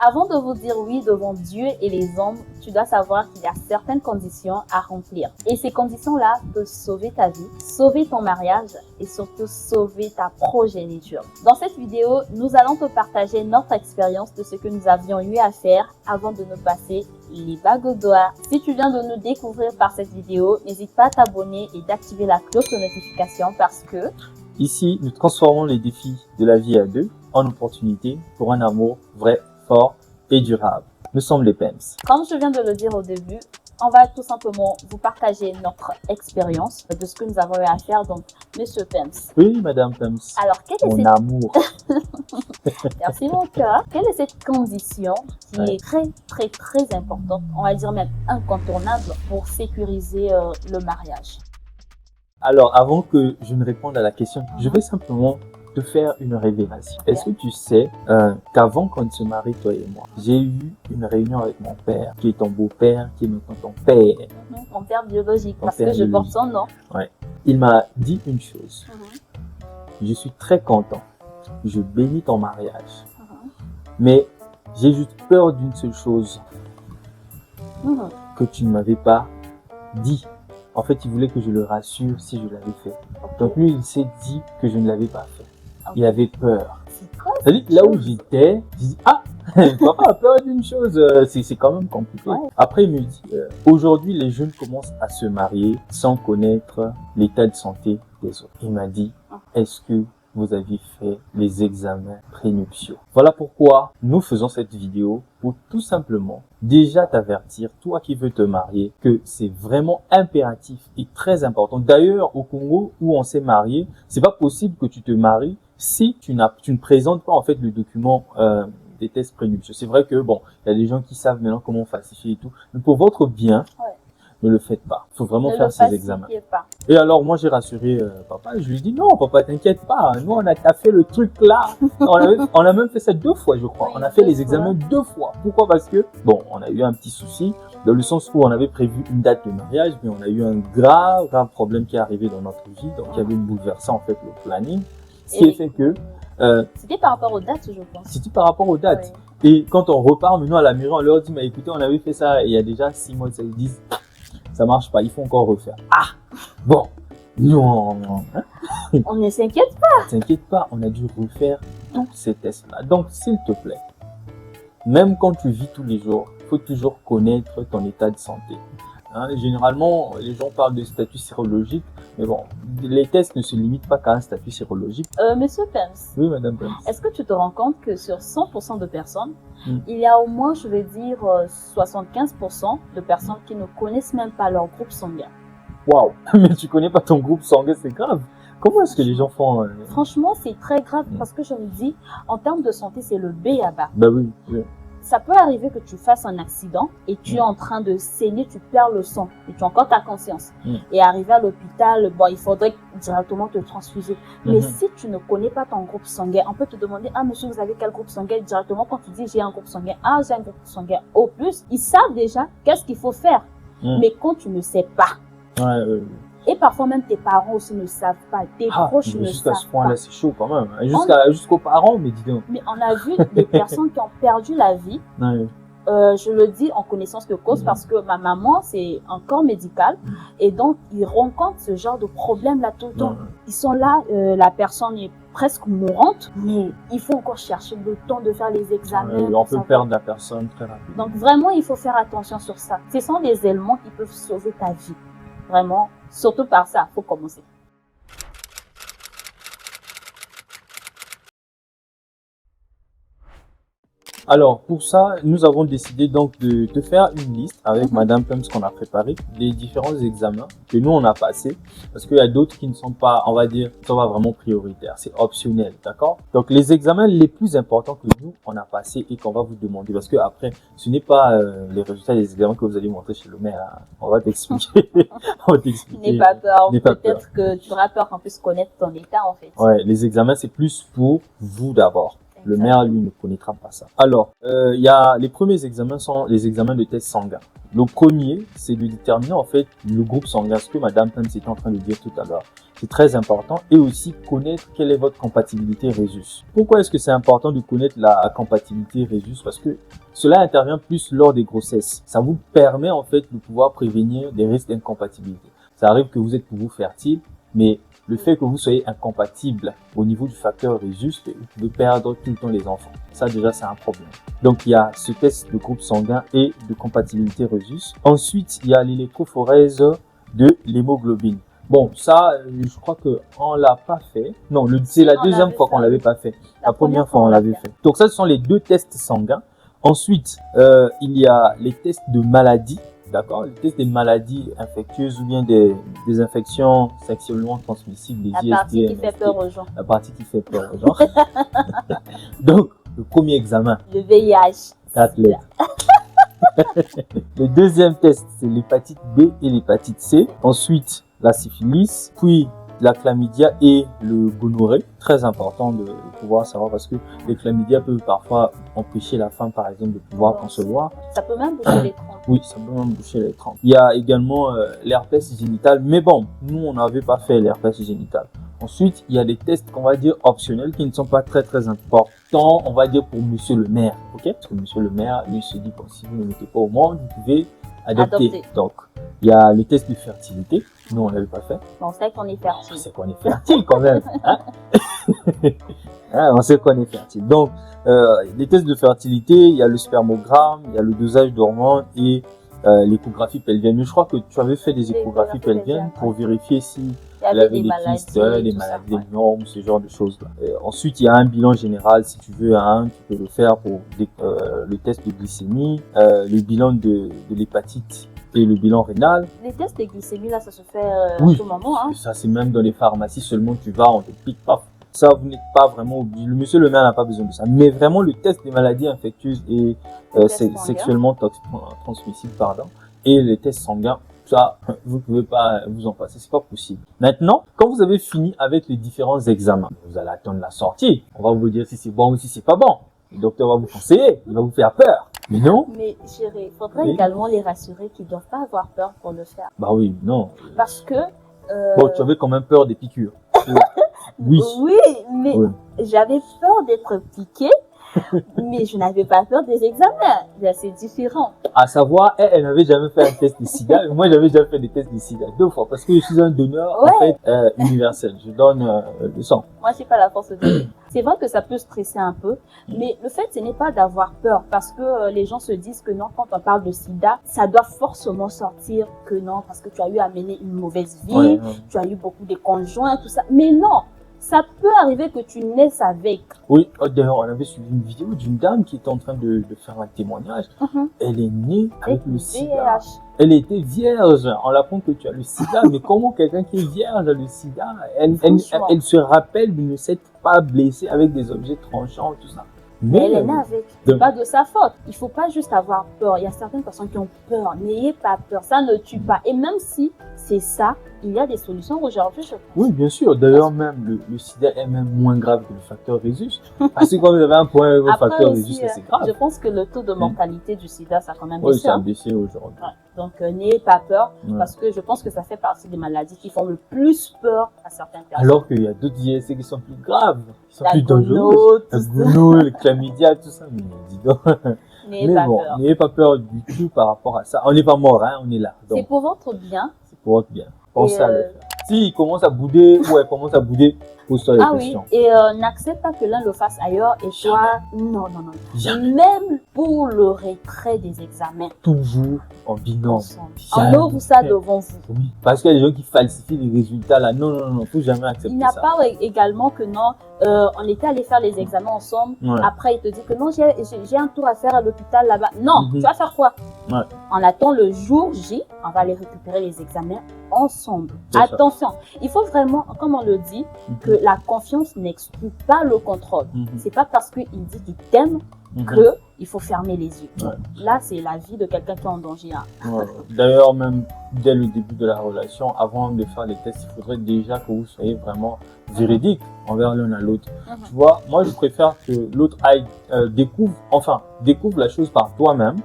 Avant de vous dire oui devant Dieu et les hommes, tu dois savoir qu'il y a certaines conditions à remplir. Et ces conditions-là peuvent sauver ta vie, sauver ton mariage et surtout sauver ta progéniture. Dans cette vidéo, nous allons te partager notre expérience de ce que nous avions eu à faire avant de nous passer les bagues au doigt. Si tu viens de nous découvrir par cette vidéo, n'hésite pas à t'abonner et d'activer la cloche de notification parce que ici, nous transformons les défis de la vie à deux en opportunités pour un amour vrai, fort et durable. Nous sommes les PEMS. Comme je viens de le dire au début, on va tout simplement vous partager notre expérience de ce que nous avons eu à faire. Donc, Monsieur PEMS. Oui, Madame PEMS. Alors, quelle est Mon cette... amour. Merci mon cœur. Quelle est cette condition qui est très importante, on va dire même incontournable pour sécuriser le mariage? Alors, avant que je ne réponde à la question, je vais simplement te faire une révélation. Est-ce que tu sais qu'avant qu'on ne se marie, toi et moi, j'ai eu une réunion avec mon père, qui est ton beau-père, qui est maintenant ton père. Mon père biologique, Mon parce père que je porte biologique. son nom. Ouais. Il m'a dit une chose. Je suis très content. Je bénis ton mariage. Mais j'ai juste peur d'une seule chose que tu ne m'avais pas dit. En fait, il voulait que je le rassure si je l'avais fait. Donc lui, il s'est dit que je ne l'avais pas fait. Il avait peur. C'est quoi C'est-à-dire, là où j'étais, j'ai dit, ah, papa a peur d'une chose, c'est quand même compliqué. Ouais. Après, il me dit, aujourd'hui, les jeunes commencent à se marier sans connaître l'état de santé des autres. Il m'a dit, est-ce que vous avez fait les examens prénuptiaux? Voilà pourquoi nous faisons cette vidéo, pour tout simplement déjà t'avertir, toi qui veux te marier, que c'est vraiment impératif et très important. D'ailleurs, au Congo où on s'est marié, c'est pas possible que tu te maries si tu ne présentes pas en fait le document des tests prénuptiaux. C'est vrai que bon, il y a des gens qui savent maintenant comment falsifier et tout, mais pour votre bien, ne le faites pas. Il faut vraiment faire ces examens. Pas. Et alors, moi, j'ai rassuré papa. Je lui ai dit, non, papa, t'inquiète pas. Nous, on a fait le truc là. On a même fait ça 2 fois, je crois. Oui, on a fait 2 les examens 2 fois. Pourquoi? Parce que, bon, on a eu un petit souci, dans le sens où on avait prévu une date de mariage, mais on a eu un grave problème qui est arrivé dans notre vie. Donc, il y avait bouleversé, en fait, le planning. Ce qui fait que... c'était par rapport aux dates, je pense. C'était par rapport aux dates. Oui. Et quand on repart maintenant à la mairie, on leur dit, mais écoutez, on avait fait ça il y a déjà 6 mois. Ils disent, ça marche pas, il faut encore refaire. Ah, bon, non, On ne s'inquiète pas. t'inquiète pas, on a dû refaire tous ces tests-là. Donc, s'il te plaît, même quand tu vis tous les jours, il faut toujours connaître ton état de santé. Hein, généralement, les gens parlent de statut sérologique, mais bon, les tests ne se limitent pas qu'à un statut sérologique. Monsieur Pems, Oui, Madame Pems. est-ce que tu te rends compte que sur 100% de personnes, il y a au moins, je vais dire, 75% de personnes qui ne connaissent même pas leur groupe sanguin? Waouh, mais tu connais pas ton groupe sanguin, c'est grave. Comment est-ce que les gens font Franchement, c'est très grave parce que je me dis, en termes de santé, c'est le B à bas. Bah oui, oui. Ça peut arriver que tu fasses un accident et tu es en train de saigner, tu perds le sang et tu as encore ta conscience. Et arrivé à l'hôpital, bon, il faudrait directement te transfuser. Mais si tu ne connais pas ton groupe sanguin, on peut te demander, ah monsieur, vous avez quel groupe sanguin? Directement, quand tu dis j'ai un groupe sanguin A, j'ai un groupe sanguin O+, ils savent déjà qu'est-ce qu'il faut faire. Mais quand tu ne sais pas, et parfois même tes parents aussi ne savent pas, tes proches ne savent jusqu'à ce pas. point-là, c'est chaud quand même. Jusqu'aux parents, mais dis donc. Mais on a vu des personnes qui ont perdu la vie. Je le dis en connaissance de cause parce que ma maman, c'est un corps médical et donc ils rencontrent ce genre de problème-là tout le temps. Ils sont là, la personne est presque mourante, mais il faut encore chercher le temps de faire les examens. On peut perdre la personne très rapidement. Donc vraiment, il faut faire attention sur ça. Ce sont des éléments qui peuvent sauver ta vie. Vraiment, surtout par ça, il faut commencer. Alors, pour ça, nous avons décidé donc de te faire une liste avec Madame Pems qu'on a préparé des différents examens que nous on a passés parce qu'il y a d'autres qui ne sont pas, on va dire, sont pas vraiment prioritaires, c'est optionnel, d'accord? Donc, les examens les plus importants que nous on a passés et qu'on va vous demander parce que après, ce n'est pas les résultats des examens que vous allez montrer chez le maire, hein. On va t'expliquer. On va t'expliquer. N'aie pas peur. N'aie pas peur. Peut-être que tu auras peur qu'on puisse connaître ton état en fait. Ouais, les examens c'est plus pour vous d'abord. Le maire, lui, ne connaîtra pas ça. Alors, les premiers examens sont les examens de test sanguin. Le premier, c'est de déterminer en fait le groupe sanguin, ce que Madame Pems était en train de dire tout à l'heure. C'est très important. Et aussi connaître quelle est votre compatibilité Rhesus. Pourquoi est-ce que c'est important de connaître la compatibilité Rhesus? Parce que cela intervient plus lors des grossesses. Ça vous permet en fait de pouvoir prévenir des risques d'incompatibilité. Ça arrive que vous êtes pour vous fertile, mais le fait que vous soyez incompatible au niveau du facteur Rhesus, vous pouvez perdre tout le temps les enfants. Ça déjà, c'est un problème. Donc, il y a ce test de groupe sanguin et de compatibilité Rhesus. Ensuite, il y a l'électrophorèse de l'hémoglobine. Bon, ça, je crois que on l'a pas fait. Non, c'est la deuxième fois qu'on l'avait pas fait. La première fois, on l'avait fait. Donc, ça, ce sont les deux tests sanguins. Ensuite, il y a les tests de maladies. D'accord, les tests des maladies infectieuses ou bien des infections sexuellement transmissibles, des IST. La partie qui fait peur aux gens. La partie qui fait peur aux gens. Donc, le premier examen. Le VIH. 4 lettres. Le deuxième test, c'est l'hépatite B et l'hépatite C. Ensuite, la syphilis, puis la chlamydia et le gonorrhée. Très important de pouvoir savoir parce que les chlamydia peuvent parfois empêcher la femme, par exemple, de pouvoir concevoir. Ça peut même boucher les trompes. Oui, ça peut même boucher les trompes. Il y a également l'herpès génital, mais bon, nous, on n'avait pas fait l'herpès génital. Ensuite, il y a des tests qu'on va dire optionnels qui ne sont pas très importants, on va dire pour monsieur le maire, ok? Parce que monsieur le maire, lui, se dit, bon, si vous ne mettez pas au monde, vous pouvez adopter. Donc, il y a le test de fertilité. Nous, on l'avait pas fait. On sait qu'on est fertile. On sait qu'on est fertile quand même. Hein? Hein, on sait qu'on est fertile. Donc, les tests de fertilité, il y a le spermogramme, il y a le dosage d'hormones et l'échographie pelvienne. Mais je crois que tu avais fait des échographies pelviennes pour vérifier si elle avait des kystes, des maladies, des myomes, ce genre de choses-là. Ensuite, il y a un bilan général, si tu veux, tu peux le faire pour le test de glycémie, le bilan de l'hépatite et le bilan rénal. Les tests de glycémie, là, ça se fait à tout moment. Hein. Ça, c'est même dans les pharmacies seulement, tu vas, on te pique pas. Ça, vous n'êtes pas vraiment obligé. Le monsieur le maire n'a pas besoin de ça. Mais vraiment, le test des maladies infectieuses et sexuellement transmissibles, et les tests sanguins, ça, vous pouvez pas vous en passer, c'est pas possible. Maintenant, quand vous avez fini avec les différents examens, vous allez attendre la sortie. On va vous dire si c'est bon ou si c'est pas bon. Le docteur va vous conseiller, il va vous faire peur. Mais non. Mais chérie, il faudrait également les rassurer qu'ils ne doivent pas avoir peur pour le faire. Bah oui, non. Parce que... Bon, tu avais quand même peur des piqûres. Oui. Oui, mais j'avais peur d'être piquée. Mais je n'avais pas peur des examens. C'est différent. À savoir, elle n'avait jamais fait un test de sida. Moi, j'avais déjà fait des tests de sida 2 fois parce que je suis un donneur en fait, universel. Je donne le sang. Moi, je n'ai pas la force de dire. C'est vrai que ça peut stresser un peu, mais le fait, ce n'est pas d'avoir peur parce que les gens se disent que non, quand on parle de sida, ça doit forcément sortir que non, parce que tu as eu à mener une mauvaise vie, tu as eu beaucoup de conjoints, tout ça. Mais non! Ça peut arriver que tu naisses avec. Oui, d'ailleurs, on avait suivi une vidéo d'une dame qui était en train de faire un témoignage. Elle est née avec le sida. Elle était vierge. On apprend que tu as le sida, mais comment quelqu'un qui est vierge a le sida? Elle se rappelle de ne s'être pas blessée avec des objets tranchants, tout ça. Mais elle est née avec. C'est pas de sa faute. Il faut pas juste avoir peur. Il y a certaines personnes qui ont peur. N'ayez pas peur. Ça ne tue pas. Et même si c'est ça, il y a des solutions aujourd'hui, je pense. Oui, bien sûr. D'ailleurs, même le sida est même moins grave que le facteur Rhesus. Parce que quand vous avez un point de facteur Rhesus, c'est grave. Je pense que le taux de mortalité du sida, ça a quand même baissé. Oui, ça a baissé aujourd'hui. Donc, n'ayez pas peur. Parce que je pense que ça fait partie des maladies qui font le plus peur à certaines personnes. Alors qu'il y a d'autres IST qui sont plus graves, qui sont plus dangereux. La gonorrhée, le chlamydia, tout ça. Mais dis donc. N'ayez pas peur du tout par rapport à ça. On n'est pas mort, hein, on est là. C'est pour votre bien. C'est pour votre bien. Pensez à le faire. S'il commence à bouder ou elle commence à bouder, pose-toi les questions. Oui, et n'accepte pas que l'un le fasse ailleurs et toi, non. Même pour le retrait des examens. Toujours en binôme. On ouvre ça devant vous. Oui, parce qu'il y a des gens qui falsifient les résultats là. Non, faut jamais accepter ça. Il n'y a pas également que non, on était allé faire les examens ensemble. Après, il te dit que non, j'ai un tour à faire à l'hôpital là-bas. Non, tu vas faire quoi? On attend le jour J, on va aller récupérer les examens ensemble. Attention, il faut vraiment, comme on le dit, que la confiance n'exclut pas le contrôle. C'est pas parce qu'il dit qu'il t'aime que il faut fermer les yeux. Ouais. Là, c'est la vie de quelqu'un qui est en danger. Hein. Ouais. D'ailleurs, même dès le début de la relation, avant de faire les tests, il faudrait déjà que vous soyez vraiment véridique envers l'un à l'autre. Tu vois, moi, je préfère que l'autre aille découvre la chose par toi-même.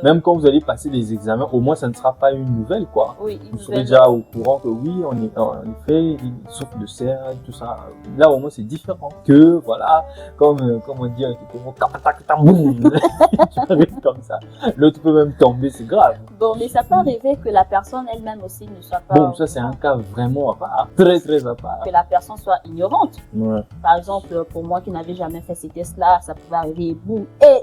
Même quand vous allez passer des examens, au moins, ça ne sera pas une nouvelle, quoi. Oui, vous serez déjà au courant que oui, en effet, il souffre de serre, tout ça. Là, au moins, c'est différent. Que, voilà, comme on dit, tu arrives comme ça. L'autre peut même tomber, c'est grave. Bon, mais ça peut arriver que la personne elle-même aussi ne soit pas... Bon, ça, c'est un cas vraiment à part. Très, très à part. Que la personne soit ignorante. Ouais. Par exemple, pour moi qui n'avais jamais fait ces tests-là, ça pouvait arriver, boum, et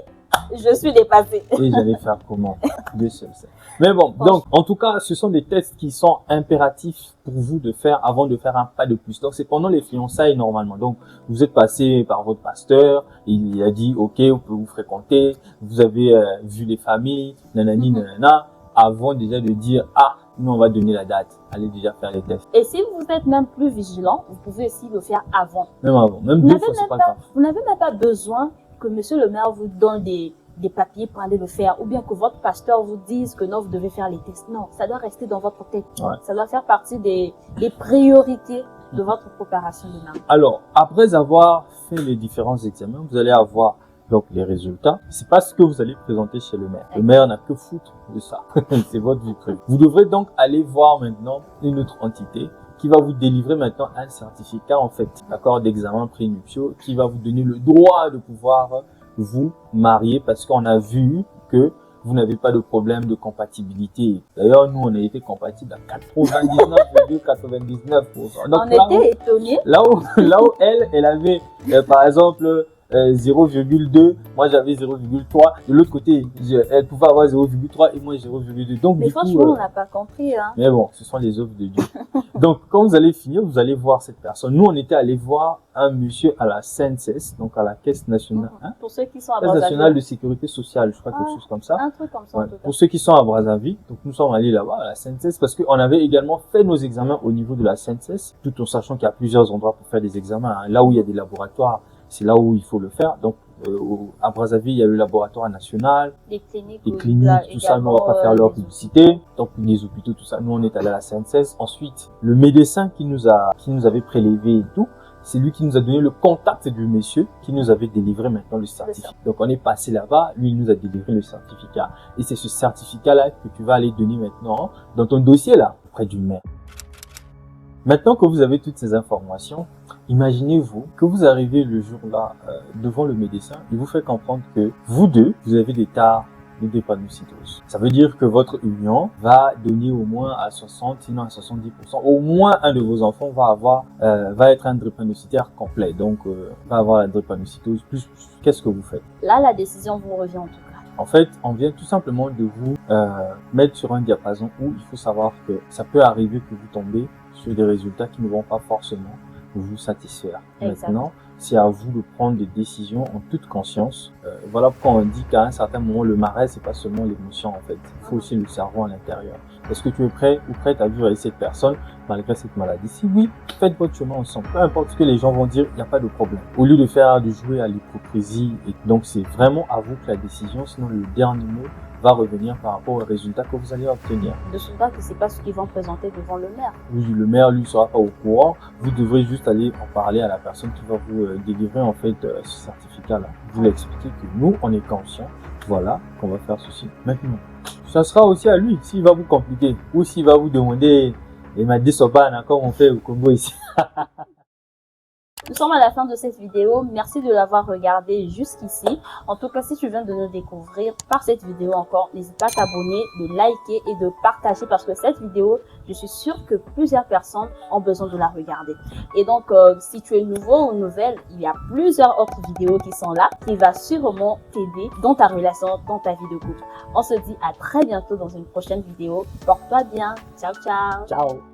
je suis dépassée. Et j'allais faire comment? Dieu seul sait. Mais bon, donc, en tout cas, ce sont des tests qui sont impératifs pour vous de faire avant de faire un pas de plus. Donc, c'est pendant les fiançailles, normalement. Donc, vous êtes passé par votre pasteur, il a dit, OK, on peut vous fréquenter, vous avez vu les familles, nanani, nanana, avant déjà de dire, ah, nous, on va donner la date. Allez déjà faire les tests. Et si vous êtes même plus vigilant, vous pouvez aussi le faire avant. Même avant. Même deux fois, c'est pas grave. Vous n'avez même pas besoin que monsieur le maire vous donne des papiers pour aller le faire, ou bien que votre pasteur vous dise que non, vous devez faire les tests. Non, ça doit rester dans votre tête. Ouais. Ça doit faire partie des priorités de votre préparation de mariage. Alors, après avoir fait les différents examens, vous allez avoir donc les résultats. C'est pas ce que vous allez présenter chez le maire. Le maire n'a que foutre de ça. C'est votre vie privée. Vous devrez donc aller voir maintenant une autre entité qui va vous délivrer maintenant un certificat, en fait, d'accord, d'examen prénuptiaux, qui va vous donner le droit de pouvoir vous marier, parce qu'on a vu que vous n'avez pas de problème de compatibilité. D'ailleurs, nous, on a été compatibles à 99,99%. Donc, on était étonnés. Là où elle avait, par exemple, 0,2, moi j'avais 0,3, de l'autre côté elle pouvait avoir 0,3 et moi 0,2. Donc mais du franchement coup, on n'a pas compris hein. Mais bon, ce sont les œuvres de Dieu. Donc quand vous allez finir, vous allez voir cette personne. Nous on était allé voir un monsieur à la CNSS, donc à la Caisse nationale, pour ceux qui sont à Caisse nationale de sécurité sociale, je crois, quelque chose comme ça. Un truc comme ça. Ouais. Pour ceux qui sont à Brazzaville, donc nous sommes allés là-bas à la CNSS parce qu'on avait également fait nos examens au niveau de la CNSS, tout en sachant qu'il y a plusieurs endroits pour faire des examens, hein. Là où il y a des laboratoires, c'est là où il faut le faire. Donc, à Brazzaville, il y a le laboratoire national, des cliniques, tout ça, nous, on va pas faire leur publicité. Donc, les hôpitaux, tout ça, nous, on est allé à la CNSS. Ensuite, le médecin qui nous avait prélevé et tout, c'est lui qui nous a donné le contact du monsieur qui nous avait délivré maintenant le certificat. Donc, on est passé là-bas, lui, il nous a délivré le certificat. Et c'est ce certificat-là que tu vas aller donner maintenant dans ton dossier, là, auprès du maire. Maintenant que vous avez toutes ces informations, imaginez-vous que vous arrivez le jour-là devant le médecin, il vous fait comprendre que vous deux, vous avez des tares de drépanocytose. Ça veut dire que votre union va donner au moins à 60, sinon à 70%. Au moins un de vos enfants va être un drépanocytaire complet. Donc, va avoir la drépanocytose. Plus, qu'est-ce que vous faites? Là, la décision vous revient en tout cas. En fait, on vient tout simplement de vous mettre sur un diapason où il faut savoir que ça peut arriver que vous tombez sur des résultats qui ne vont pas forcément vous satisfaire. Exact. Maintenant, c'est à vous de prendre des décisions en toute conscience. Voilà pourquoi on dit qu'à un certain moment, le marais, c'est pas seulement l'émotion en fait. Il faut aussi le cerveau à l'intérieur. Est-ce que tu es prêt ou prête à vivre avec cette personne malgré cette maladie? Si oui, faites votre chemin ensemble. Peu importe ce que les gens vont dire, il n'y a pas de problème. Au lieu de jouer à l'hypocrisie, et donc c'est vraiment à vous que la décision, sinon le dernier mot va revenir par rapport aux résultats que vous allez obtenir. Ne sais pas que c'est pas ce qu'ils vont présenter devant le maire. Oui, le maire, lui, sera pas au courant. Vous devrez juste aller en parler à la personne qui va vous délivrer, en fait, ce certificat-là. Vous lui expliquer que nous, on est conscients. Voilà, qu'on va faire ceci. Maintenant, ça sera aussi à lui, s'il va vous compliquer. Ou s'il va vous demander, et m'a dit Sobana, comme on fait au Congo ici. Nous sommes à la fin de cette vidéo. Merci de l'avoir regardé jusqu'ici. En tout cas, si tu viens de nous découvrir par cette vidéo encore, n'hésite pas à t'abonner, de liker et de partager parce que cette vidéo, je suis sûre que plusieurs personnes ont besoin de la regarder. Et donc, si tu es nouveau ou nouvelle, il y a plusieurs autres vidéos qui sont là qui va sûrement t'aider dans ta relation, dans ta vie de couple. On se dit à très bientôt dans une prochaine vidéo. Porte-toi bien. Ciao, ciao. Ciao.